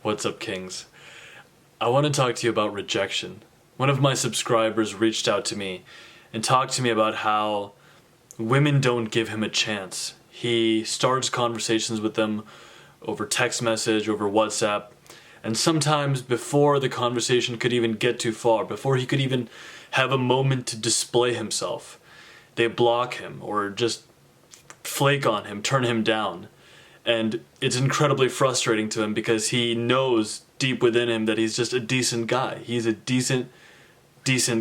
What's up, Kings? I want to talk to you about rejection. One of my subscribers reached out to me and talked to me about how women don't give him a chance. He starts conversations with them over text message, over WhatsApp, and sometimes before the conversation could even get too far, before he could even have a moment to display himself, they block him or just flake on him, turn him down. And it's incredibly frustrating to him because he knows deep within him that he's just a decent guy. He's a decent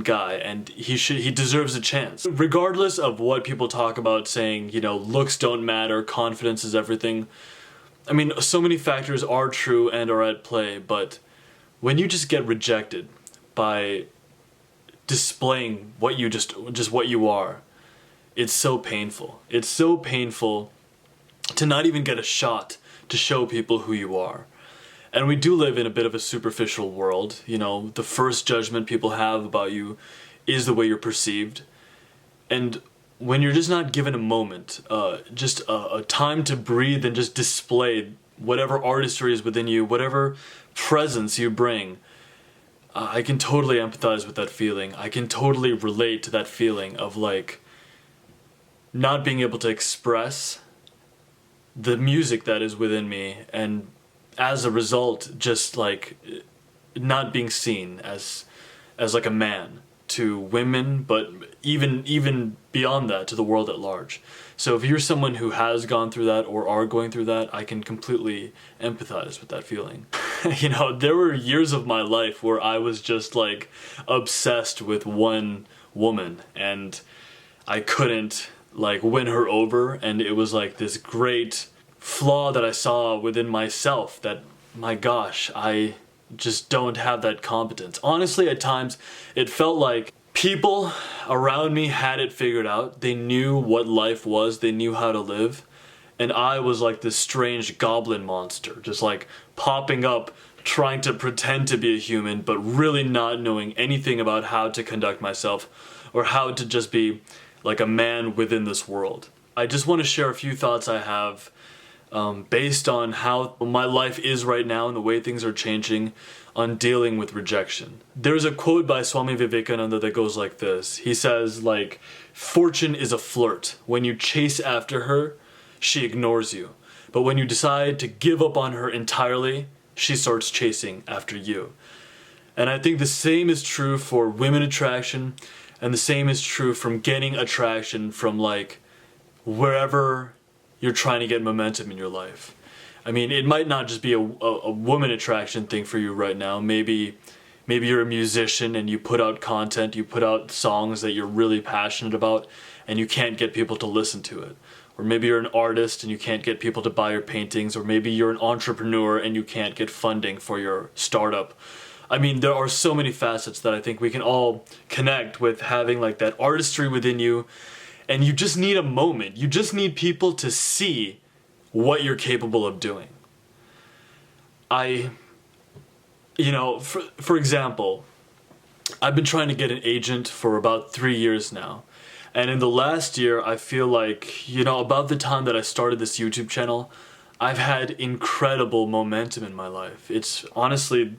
guy, and he deserves a chance. Regardless of what people talk about saying, you know, looks don't matter, confidence is everything. I mean, so many factors are true and are at play, but when you just get rejected by displaying what you just what you are, it's so painful. It's so painful to not even get a shot to show people who you are. And we do live in a bit of a superficial world. You know, the first judgment people have about you is the way you're perceived. And when you're just not given a moment, just a time to breathe and just display whatever artistry is within you, whatever presence you bring, I can totally empathize with that feeling. I can totally relate to that feeling of like not being able to express the music that is within me, and as a result just like not being seen as like a man to women, but even beyond that to the world at large. So if you're someone who has gone through that or are going through that, I can completely empathize with that feeling. You know, there were years of my life where I was just like obsessed with one woman and I couldn't like win her over, and it was like this great flaw that I saw within myself that, my gosh, I just don't have that competence. Honestly, at times it felt like people around me had it figured out. They knew what life was, they knew how to live, and I was like this strange goblin monster, just like popping up trying to pretend to be a human but really not knowing anything about how to conduct myself or how to just be like a man within this world. I just want to share a few thoughts I have based on how my life is right now and the way things are changing on dealing with rejection. There's a quote by Swami Vivekananda that goes like this. He says, like, fortune is a flirt. When you chase after her, she ignores you. But when you decide to give up on her entirely, she starts chasing after you. And I think the same is true for women attraction, and the same is true from getting attraction from like wherever you're trying to get momentum in your life. I mean, it might not just be a woman attraction thing for you right now. Maybe you're a musician and you put out content, you put out songs that you're really passionate about and you can't get people to listen to it. Or maybe you're an artist and you can't get people to buy your paintings. Or maybe you're an entrepreneur and you can't get funding for your startup. I mean, there are so many facets that I think we can all connect with having like that artistry within you. And you just need a moment. You just need people to see what you're capable of doing. You know, for example, I've been trying to get an agent for about 3 years now. And in the last year, I feel like, you know, about the time that I started this YouTube channel, I've had incredible momentum in my life. It's honestly,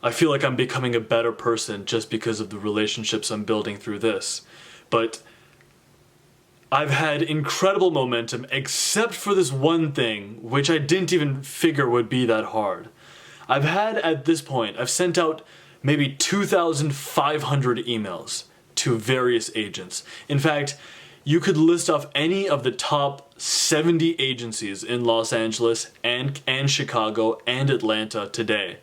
I feel like I'm becoming a better person just because of the relationships I'm building through this. But I've had incredible momentum except for this one thing, which I didn't even figure would be that hard. I've had, at this point, I've sent out maybe 2,500 emails to various agents. In fact, you could list off any of the top 70 agencies in Los Angeles and Chicago and Atlanta today,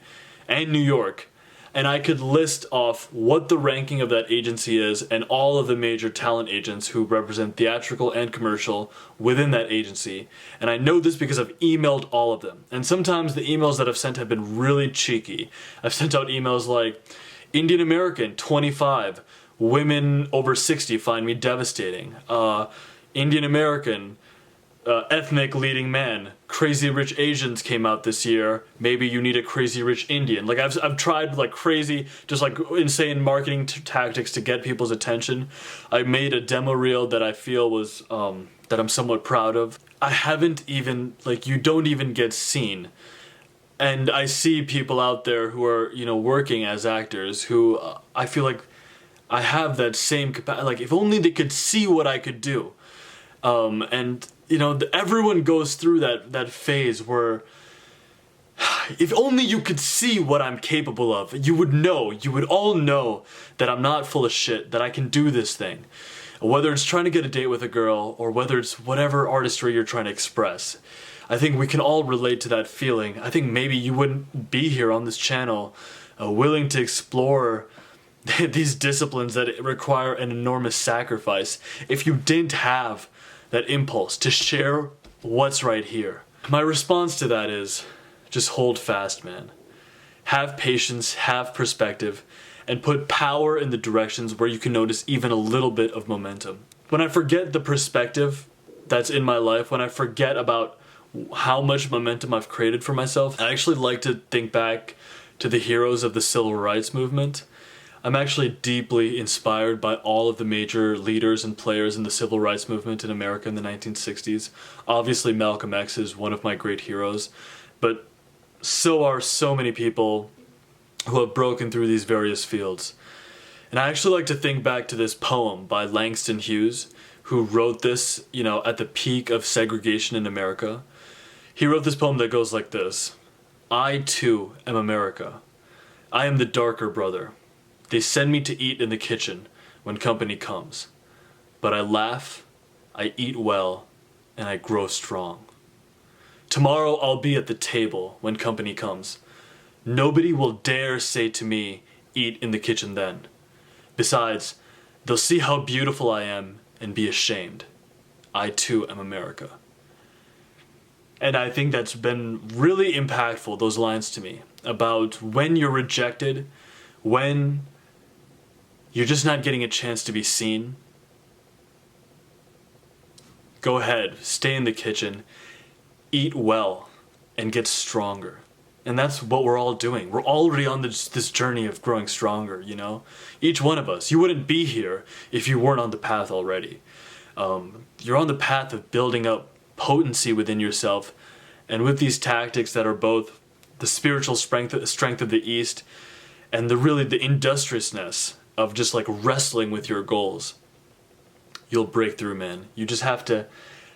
and New York, and I could list off what the ranking of that agency is and all of the major talent agents who represent theatrical and commercial within that agency. And I know this because I've emailed all of them. And sometimes the emails that I've sent have been really cheeky. I've sent out emails like, Indian American, 25, women over 60 find me devastating. Indian American, ethnic leading man, Crazy Rich Asians came out this year, maybe you need a Crazy Rich Indian. Like I've tried like crazy, just like insane marketing tactics to get people's attention. I made a demo reel that I feel was, that I'm somewhat proud of. I haven't even, like, you don't even get seen And I see people out there who are, working as actors who I feel like I have that same capacity. Like, if only they could see what I could do. And, everyone goes through that phase where if only you could see what I'm capable of, you would all know that I'm not full of shit, that I can do this thing. Whether it's trying to get a date with a girl, or whether it's whatever artistry you're trying to express. I think we can all relate to that feeling. I think maybe you wouldn't be here on this channel willing to explore these disciplines that require an enormous sacrifice if you didn't have that impulse to share what's right here. My response to that is, just hold fast, man. Have patience, have perspective, and put power in the directions where you can notice even a little bit of momentum. When I forget the perspective that's in my life, when I forget about how much momentum I've created for myself, I actually like to think back to the heroes of the civil rights movement. I'm actually deeply inspired by all of the major leaders and players in the civil rights movement in America in the 1960s. Obviously, Malcolm X is one of my great heroes, but so are so many people who have broken through these various fields. And I actually like to think back to this poem by Langston Hughes, who wrote this, at the peak of segregation in America. He wrote this poem that goes like this: I too am America. I am the darker brother. They send me to eat in the kitchen when company comes. But I laugh, I eat well, and I grow strong. Tomorrow I'll be at the table when company comes. Nobody will dare say to me, eat in the kitchen then. Besides, they'll see how beautiful I am and be ashamed. I too am America. And I think that's been really impactful, those lines to me, about when you're rejected, when you're just not getting a chance to be seen. Go ahead, stay in the kitchen, eat well, and get stronger. And that's what we're all doing. We're already on this journey of growing stronger, Each one of us. You wouldn't be here if you weren't on the path already. You're on the path of building up potency within yourself, and with these tactics that are both the spiritual strength of the East and the industriousness of just like wrestling with your goals, you'll break through, man. You just have to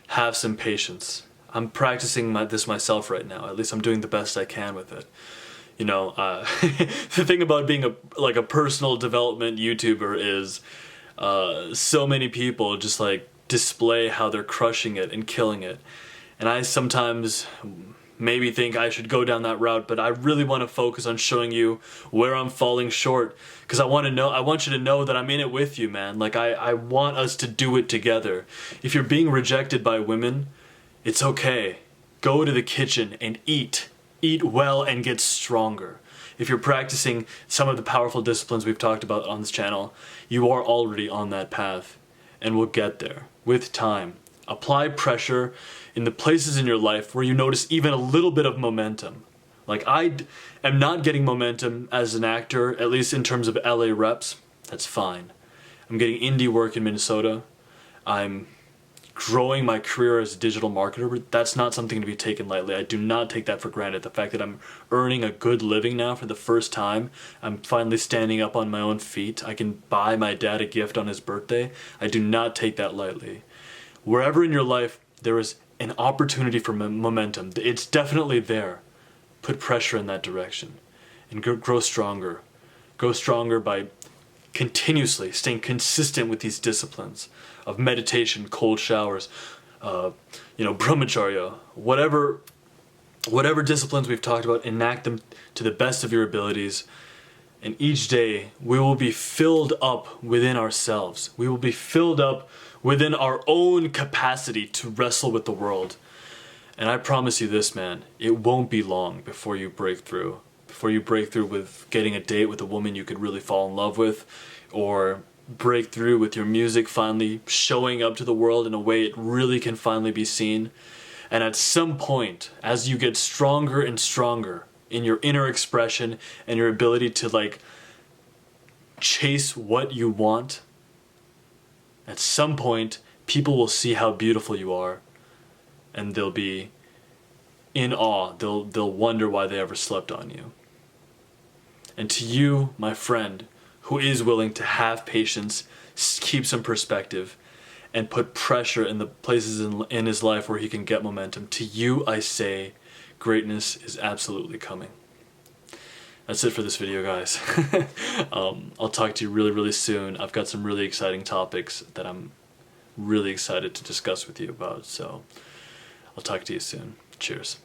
have some patience. I'm practicing this myself right now. At least I'm doing the best I can with it. The thing about being a personal development YouTuber is so many people just like display how they're crushing it and killing it. And I sometimes maybe think I should go down that route, but I really want to focus on showing you where I'm falling short, because I want you to know that I'm in it with you, man. Like I want us to do it together. If you're being rejected by women, it's okay. Go to the kitchen and eat. Eat well and get stronger. If you're practicing some of the powerful disciplines we've talked about on this channel, you are already on that path, and we'll get there with time. Apply pressure in the places in your life where you notice even a little bit of momentum. Like I am not getting momentum as an actor, at least in terms of LA reps. That's fine. I'm getting indie work in Minnesota. I'm growing my career as a digital marketer, but that's not something to be taken lightly. I do not take that for granted. The fact that I'm earning a good living now for the first time, I'm finally standing up on my own feet, I can buy my dad a gift on his birthday, I do not take that lightly. Wherever in your life there is an opportunity for momentum, it's definitely there. Put pressure in that direction and grow stronger. Grow stronger by continuously staying consistent with these disciplines of meditation, cold showers, brahmacharya, whatever disciplines we've talked about, enact them to the best of your abilities. And each day we will be filled up within ourselves. We will be filled up within our own capacity to wrestle with the world. And I promise you this, man, it won't be long before you break through. Before you break through with getting a date with a woman you could really fall in love with, or break through with your music finally showing up to the world in a way it really can finally be seen. And at some point, as you get stronger and stronger in your inner expression and your ability to chase what you want, at some point people will see how beautiful you are, and they'll be in awe. They'll wonder why they ever slept on you. And to you, my friend, who is willing to have patience, keep some perspective, and put pressure in the places in his life where he can get momentum, to you I say, greatness is absolutely coming. That's it for this video, guys. I'll talk to you really, really soon. I've got some really exciting topics that I'm really excited to discuss with you about, so I'll talk to you soon. Cheers.